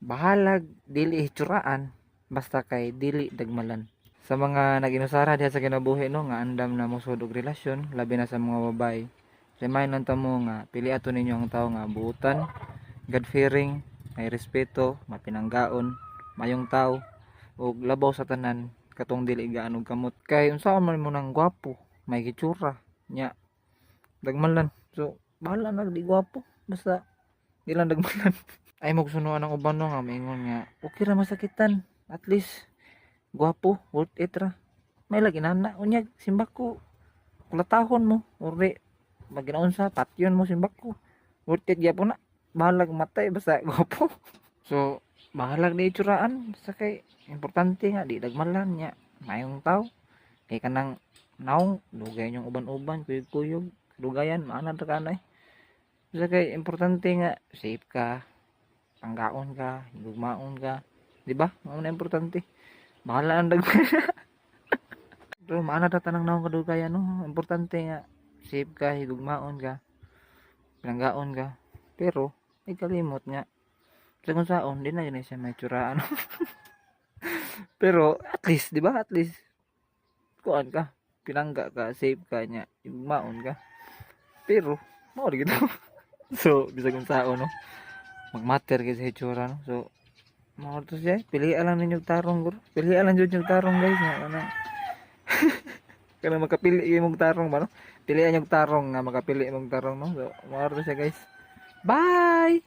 bahalag dili hitsuraan basta kay dili dagmalan. Sa mga naginusara diha sa kinabuhi no nga andam na mosud og relasyon labi na sa mga babae. Remind lang ta mo nga pili ato ninyo ang tawo nga buutan, God fearing, may respeto, mapinanggaon, mayong tawo ug labaw sa tanan katong dili gaano kamot. Kay unsa man mo nang gwapo, may gitsura nya dagmalan. So bahala na di gwapo basta di lang dagmalan. Ay magsunuan ang uban no nga maingon nga okay ra masakitan at least gwapo worth it ra may lagi nana unya simbak ko kulatahon mo uri maginaon sa patyon mo simbak ko worth it gyapon na bahalag matay basta gwapo. So bahalag di itsuraan basta kay importante nga di dagmalan nya mayong taw kay kanang naong dugay yung uban-uban kuyog-kuyog dugayan maanad ra kanay basta kay importante nga safe ka panggaon ka higugmaon ka di ba mao na importante bahala ang pero maana ta tanang naong kadugayan no importante nga safe ka higugmaon ka pinanggaon ka pero ay kalimot nga sa kung saon di na yun siya may tsuraan pero at least di ba at least kuan ka pinangga ka safe ka nya higugmaon ka pero mao gid so bisag kung saon no magmatter gid sa itsura no so mao to siya pilian lang ninyo tarong guro pilian lang jud yung tarong guys nga ano kana makapili imong tarong ba no pilian yung tarong nga makapili imong tarong no so mao to siya guys bye.